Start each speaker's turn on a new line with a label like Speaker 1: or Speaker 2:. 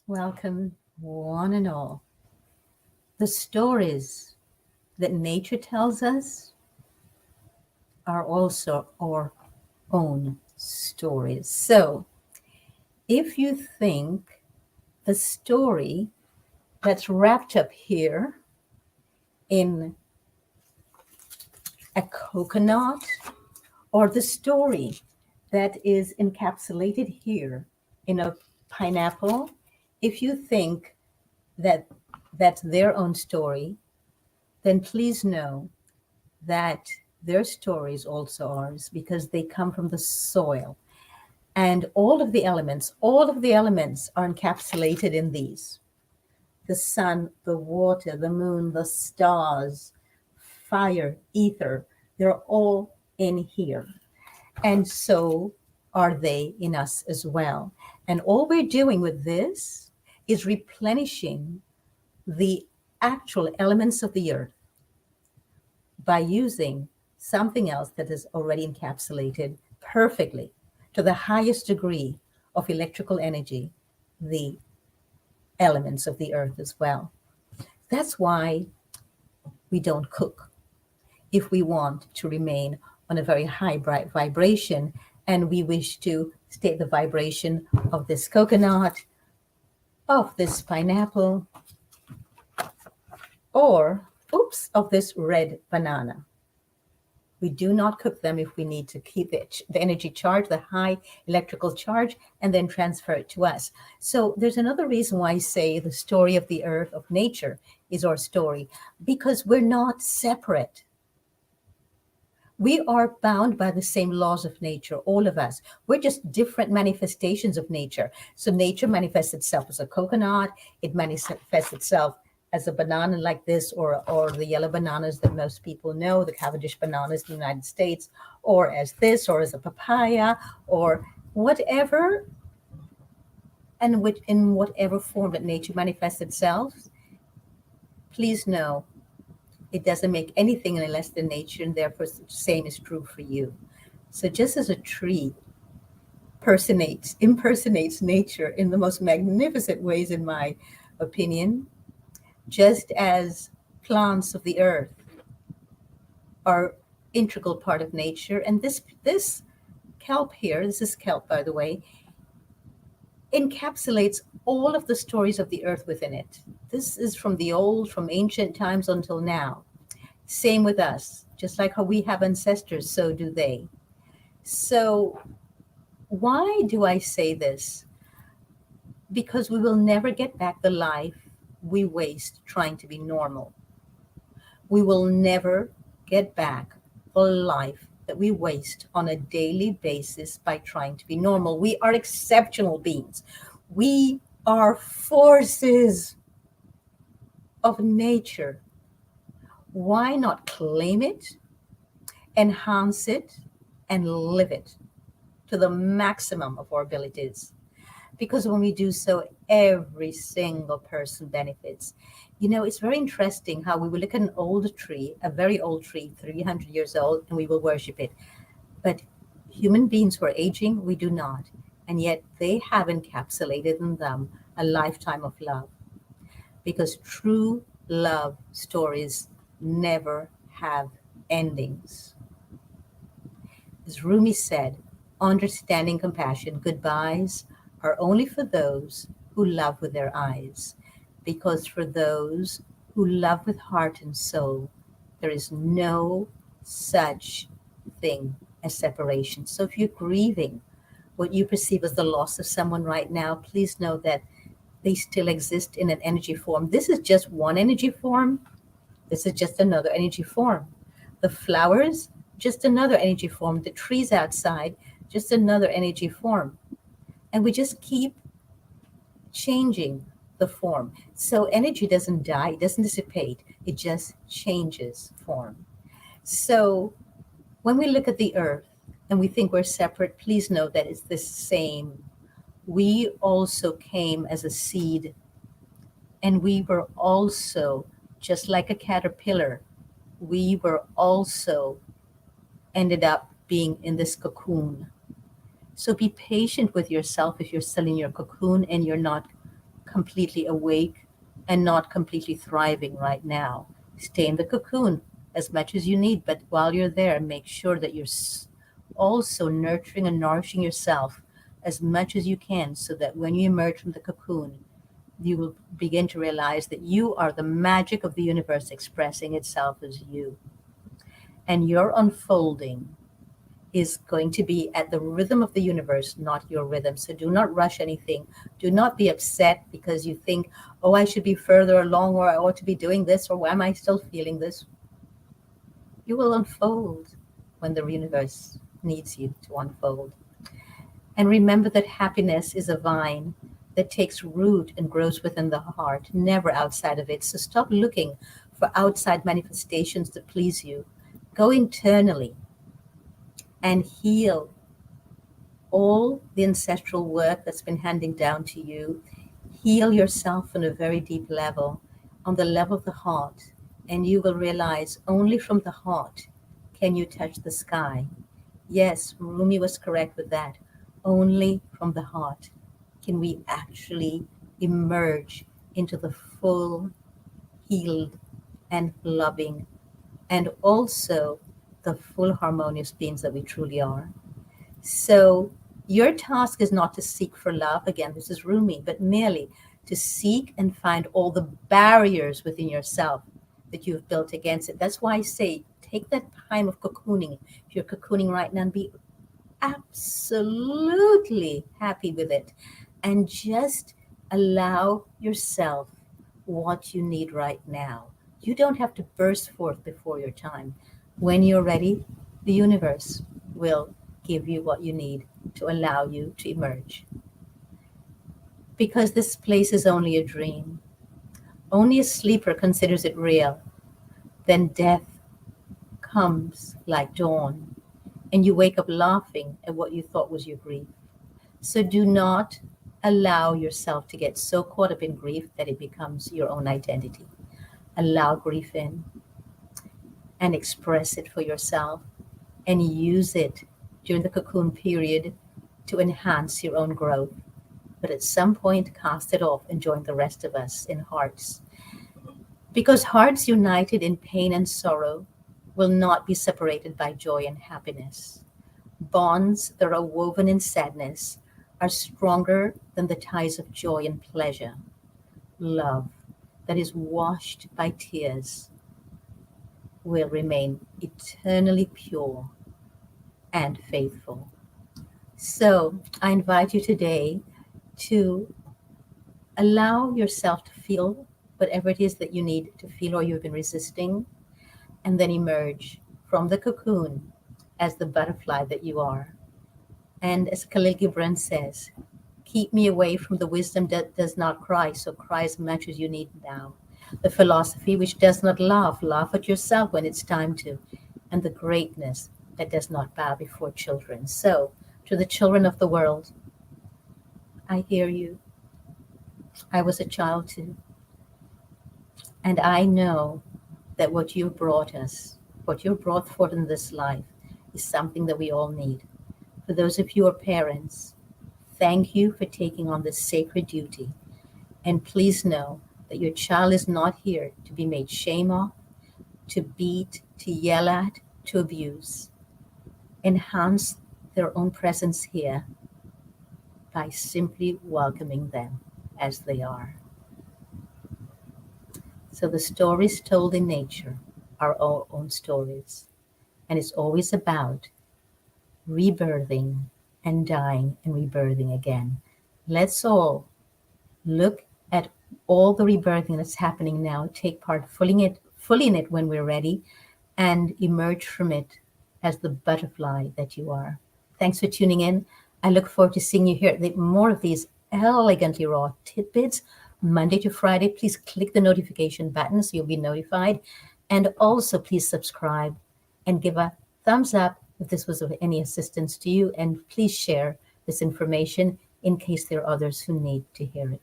Speaker 1: Welcome, one and all. The stories that nature tells us are also our own stories. So, if you think the story that's wrapped up here in a coconut, or the story that is encapsulated here in a pineapple, if you think that that's their own story, then please know that their story is also ours because they come from the soil. And all of the elements are encapsulated in these: the sun, the water, the moon, the stars, fire, ether. They're all in here. And so are they in us as well. And all we're doing with this is replenishing the actual elements of the earth by using something else that is already encapsulated perfectly to the highest degree of electrical energy, the elements of the earth as well. That's why we don't cook if we want to remain on a very high bright vibration and we wish to stay the vibration of this coconut, of this pineapple, or, oops, of this red banana. We do not cook them if we need to keep the energy charge, the high electrical charge, and then transfer it to us. So there's another reason why I say the story of the earth, of nature, is our story, because we're not separate. We are bound by the same laws of nature, all of us. We're just different manifestations of nature. So nature manifests itself as a coconut, it manifests itself as a banana like this, or the yellow bananas that most people know, the Cavendish bananas in the United States, or as this, or as a papaya, or whatever, and in whatever form that nature manifests itself. Please know it doesn't make anything any less than nature, and therefore the same is true for you. So just as a tree impersonates nature in the most magnificent ways, in my opinion, just as plants of the earth are integral part of nature, and this kelp here, this is kelp by the way, encapsulates all of the stories of the earth within it. This is from ancient times until now. Same with us. Just like how we have ancestors, so do they. So, why do I say this? Because we will never get back the life we waste trying to be normal. We will never get back the life that we waste on a daily basis by trying to be normal. We are exceptional beings. We are forces of nature. Why not claim it, enhance it, and live it to the maximum of our abilities? Because when we do so, every single person benefits. You know, it's very interesting how we will look at an old tree, a very old tree, 300 years old, and we will worship it. But human beings who are aging, we do not. And yet they have encapsulated in them a lifetime of love. Because true love stories never have endings. As Rumi said, understanding compassion, goodbyes are only for those who love with their eyes. Because for those who love with heart and soul, there is no such thing as separation. So if you're grieving what you perceive as the loss of someone right now, please know that they still exist in an energy form. This is just one energy form. This is just another energy form. The flowers, just another energy form. The trees outside, just another energy form. And we just keep changing the form. So energy doesn't die, it doesn't dissipate, it just changes form. So when we look at the earth and we think we're separate, please know that it's the same. We also came as a seed, and we were also, just like a caterpillar, we were also ended up being in this cocoon. So be patient with yourself if you're still in your cocoon and you're not completely awake and not completely thriving right now. Stay in the cocoon as much as you need, but while you're there, make sure that you're also nurturing and nourishing yourself as much as you can so that when you emerge from the cocoon, you will begin to realize that you are the magic of the universe expressing itself as you. And your unfolding is going to be at the rhythm of the universe, not your rhythm. So do not rush anything. Do not be upset because you think, oh, I should be further along, or I ought to be doing this, or why am I still feeling this? You will unfold when the universe needs you to unfold. And remember that happiness is a vine that takes root and grows within the heart, never outside of it. So stop looking for outside manifestations to please you. Go internally and heal all the ancestral work that's been handing down to you. Heal yourself on a very deep level, on the level of the heart, and you will realize only from the heart can you touch the sky. Yes, Rumi was correct with that. Only from the heart can we actually emerge into the full, healed, and loving, and also the full harmonious beings that we truly are. So your task is not to seek for love. Again, this is Rumi, but merely to seek and find all the barriers within yourself that you've built against it. That's why I say take that time of cocooning. If you're cocooning right now, and be absolutely happy with it. And just allow yourself what you need right now. You don't have to burst forth before your time. When you're ready, the universe will give you what you need to allow you to emerge. Because this place is only a dream. Only a sleeper considers it real. Then death comes like dawn, and you wake up laughing at what you thought was your grief. So do not allow yourself to get so caught up in grief that it becomes your own identity. Allow grief in and express it for yourself and use it during the cocoon period to enhance your own growth. But at some point, cast it off and join the rest of us in hearts. Because hearts united in pain and sorrow will not be separated by joy and happiness. Bonds that are woven in sadness are stronger than the ties of joy and pleasure. Love that is washed by tears will remain eternally pure and faithful. So I invite you today to allow yourself to feel whatever it is that you need to feel or you've been resisting, and then emerge from the cocoon as the butterfly that you are. And as Khalil Gibran says, keep me away from the wisdom that does not cry, so cry as much as you need now. The philosophy which does not laugh, laugh at yourself when it's time to. And the greatness that does not bow before children. So, to the children of the world, I hear you. I was a child too. And I know that what you've brought us, what you've brought forth in this life, is something that we all need. For those of you who are parents, thank you for taking on this sacred duty. And please know that your child is not here to be made shame of, to beat, to yell at, to abuse. Enhance their own presence here by simply welcoming them as they are. So the stories told in nature are our own stories. And it's always about rebirthing and dying and rebirthing again. Let's all look at all the rebirthing that's happening now, take part fully in it when we're ready, and emerge from it as the butterfly that you are. Thanks for tuning in. I look forward to seeing you here. More of these elegantly raw tidbits, Monday to Friday. Please click the notification button so you'll be notified. And also please subscribe and give a thumbs up if this was of any assistance to you. And please share this information in case there are others who need to hear it.